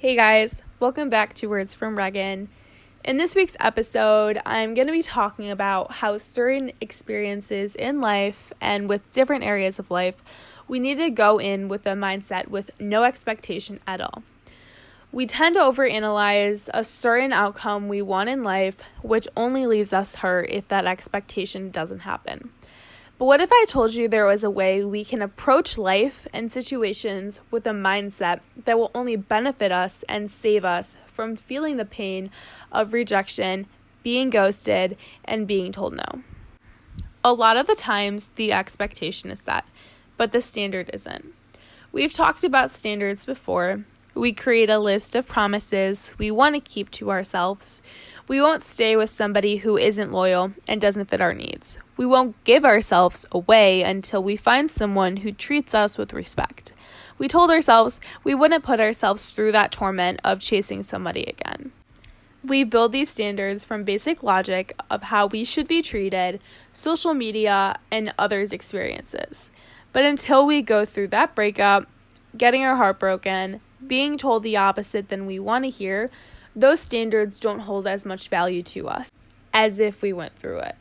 Hey guys, welcome back to Words from Reagan. In this week's episode, I'm going to be talking about how certain experiences in life and with different areas of life, we need to go in with a mindset with no expectation at all. We tend to overanalyze a certain outcome we want in life, which only leaves us hurt if that expectation doesn't happen. But what if I told you there was a way we can approach life and situations with a mindset that will only benefit us and save us from feeling the pain of rejection, being ghosted, and being told no? A lot of the times, the expectation is set, but the standard isn't. We've talked about standards before. We create a list of promises we want to keep to ourselves. We won't stay with somebody who isn't loyal and doesn't fit our needs. We won't give ourselves away until we find someone who treats us with respect. We told ourselves we wouldn't put ourselves through that torment of chasing somebody again. We build these standards from basic logic of how we should be treated, social media, and others' experiences. But until we go through that breakup, getting our heart broken, being told the opposite than we want to hear, those standards don't hold as much value to us as if we went through it.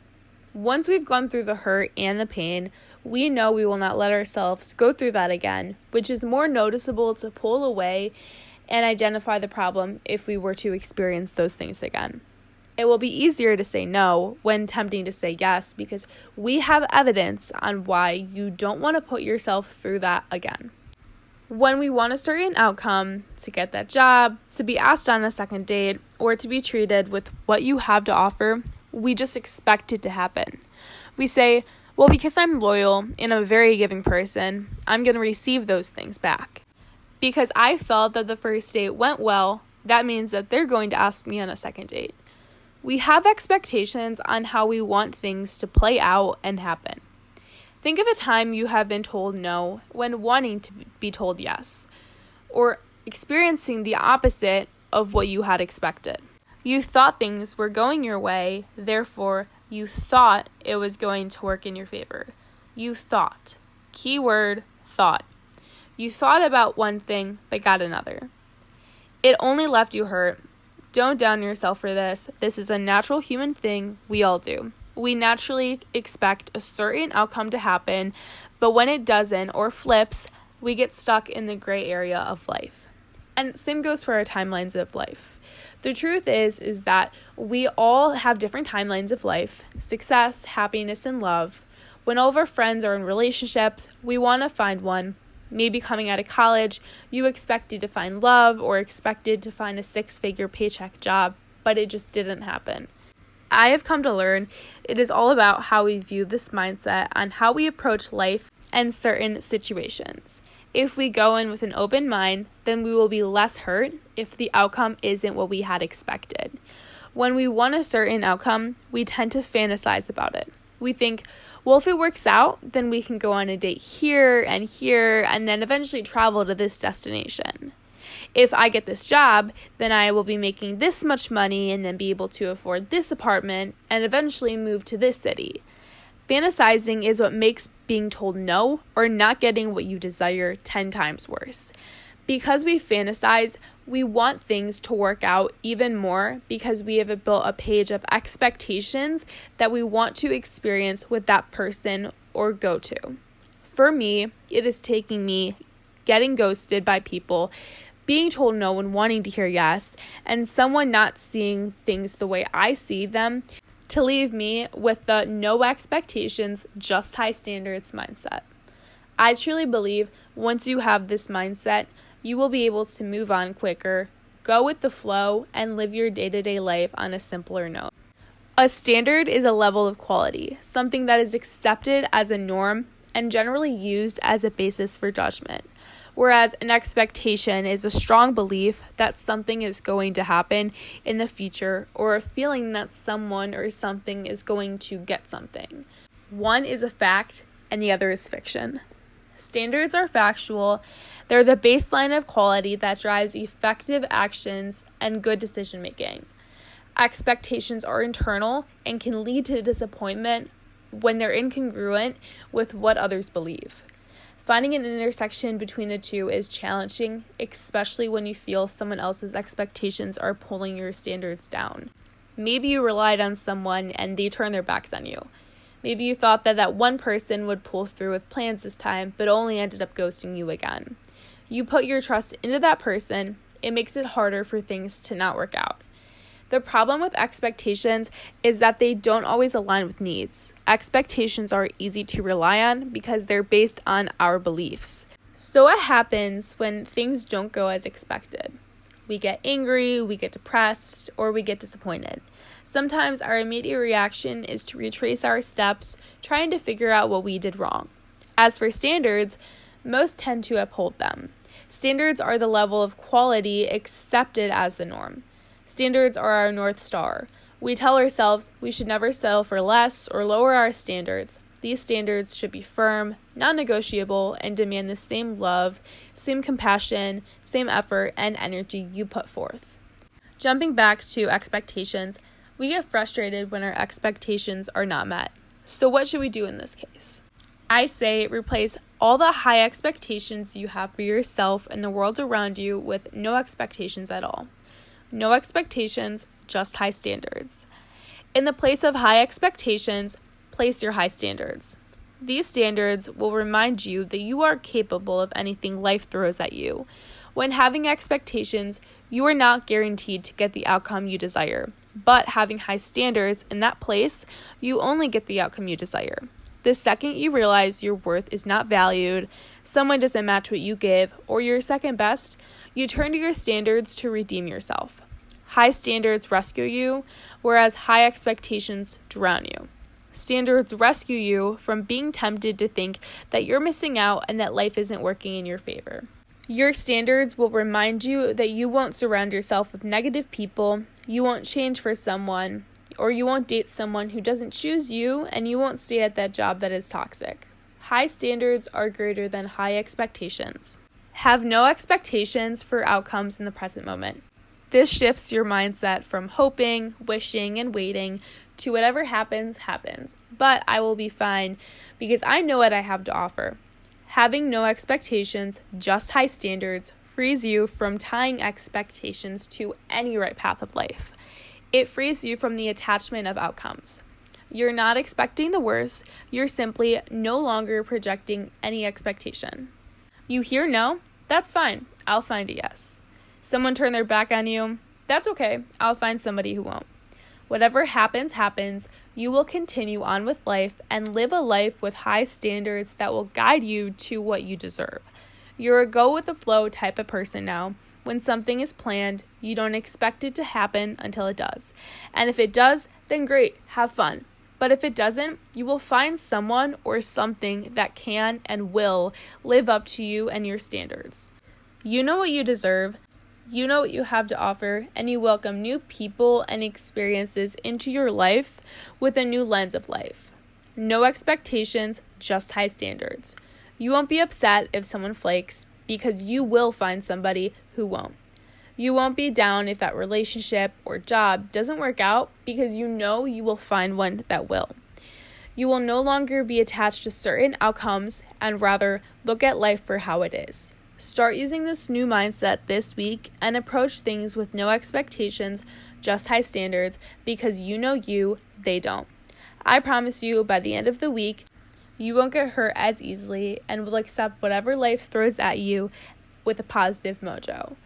Once we've gone through the hurt and the pain, we know we will not let ourselves go through that again, which is more noticeable to pull away and identify the problem if we were to experience those things again. It will be easier to say no when tempting to say yes because we have evidence on why you don't want to put yourself through that again. When we want a certain outcome, to get that job, to be asked on a second date, or to be treated with what you have to offer, we just expect it to happen. We say, well, because I'm loyal and a very giving person, I'm going to receive those things back. Because I felt that the first date went well, that means that they're going to ask me on a second date. We have expectations on how we want things to play out and happen. Think of a time you have been told no when wanting to be told yes, or experiencing the opposite of what you had expected. You thought things were going your way, therefore you thought it was going to work in your favor. You thought. Keyword, thought. You thought about one thing, but got another. It only left you hurt. Don't down yourself for this. This is a natural human thing we all do. We naturally expect a certain outcome to happen, but when it doesn't or flips, we get stuck in the gray area of life. And same goes for our timelines of life. The truth is that we all have different timelines of life, success, happiness, and love. When all of our friends are in relationships, we want to find one. Maybe coming out of college, you expected to find love or expected to find a 6-figure paycheck job, but it just didn't happen. I have come to learn it is all about how we view this mindset on how we approach life and certain situations. If we go in with an open mind, then we will be less hurt if the outcome isn't what we had expected. When we want a certain outcome, we tend to fantasize about it. We think, well, if it works out, then we can go on a date here, and then eventually travel to this destination. If I get this job, then I will be making this much money and then be able to afford this apartment and eventually move to this city. Fantasizing is what makes being told no or not getting what you desire 10 times worse. Because we fantasize, we want things to work out even more because we have built a page of expectations that we want to experience with that person or go to. For me, it is taking me getting ghosted by people, being told no and wanting to hear yes, and someone not seeing things the way I see them to leave me with the no expectations, just high standards mindset. I truly believe once you have this mindset, you will be able to move on quicker, go with the flow, and live your day-to-day life on a simpler note. A standard is a level of quality, something that is accepted as a norm and generally used as a basis for judgment. Whereas an expectation is a strong belief that something is going to happen in the future or a feeling that someone or something is going to get something. One is a fact and the other is fiction. Standards are factual. They're the baseline of quality that drives effective actions and good decision making. Expectations are internal and can lead to disappointment when they're incongruent with what others believe. Finding an intersection between the two is challenging, especially when you feel someone else's expectations are pulling your standards down. Maybe you relied on someone and they turned their backs on you. Maybe you thought that one person would pull through with plans this time, but only ended up ghosting you again. You put your trust into that person, it makes it harder for things to not work out. The problem with expectations is that they don't always align with needs. Expectations are easy to rely on because they're based on our beliefs. So what happens when things don't go as expected? We get angry, we get depressed, or we get disappointed. Sometimes our immediate reaction is to retrace our steps, trying to figure out what we did wrong. As for standards, most tend to uphold them. Standards are the level of quality accepted as the norm. Standards are our North Star. We tell ourselves we should never settle for less or lower our standards. These standards should be firm, non-negotiable, and demand the same love, same compassion, same effort, and energy you put forth. Jumping back to expectations, we get frustrated when our expectations are not met. So what should we do in this case? I say replace all the high expectations you have for yourself and the world around you with no expectations at all. No expectations, just high standards. In the place of high expectations, place your high standards. These standards will remind you that you are capable of anything life throws at you. When having expectations, you are not guaranteed to get the outcome you desire. But having high standards in that place, you only get the outcome you desire. The second you realize your worth is not valued, someone doesn't match what you give, or you're second best, you turn to your standards to redeem yourself. High standards rescue you, whereas high expectations drown you. Standards rescue you from being tempted to think that you're missing out and that life isn't working in your favor. Your standards will remind you that you won't surround yourself with negative people, you won't change for someone, or you won't date someone who doesn't choose you, and you won't stay at that job that is toxic. High standards are greater than high expectations. Have no expectations for outcomes in the present moment. This shifts your mindset from hoping, wishing, and waiting to whatever happens, happens. But I will be fine because I know what I have to offer. Having no expectations, just high standards, frees you from tying expectations to any right path of life. It frees you from the attachment of outcomes. You're not expecting the worst, you're simply no longer projecting any expectation. You hear no? That's fine, I'll find a yes. Someone turned their back on you? That's okay, I'll find somebody who won't. Whatever happens, happens. You will continue on with life and live a life with high standards that will guide you to what you deserve. You're a go-with-the-flow type of person now. When something is planned, you don't expect it to happen until it does. And if it does, then great, have fun. But if it doesn't, you will find someone or something that can and will live up to you and your standards. You know what you deserve. You know what you have to offer, and you welcome new people and experiences into your life with a new lens of life. No expectations, just high standards. You won't be upset if someone flakes because you will find somebody who won't. You won't be down if that relationship or job doesn't work out because you know you will find one that will. You will no longer be attached to certain outcomes and rather look at life for how it is. Start using this new mindset this week and approach things with no expectations, just high standards, because you know you, they don't. I promise you, by the end of the week, you won't get hurt as easily and will accept whatever life throws at you with a positive mojo.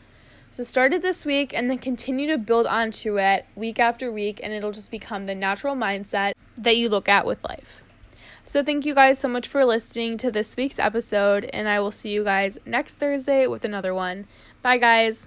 So start it this week and then continue to build onto it week after week, and it'll just become the natural mindset that you look at with life. So thank you guys so much for listening to this week's episode, and I will see you guys next Thursday with another one. Bye, guys.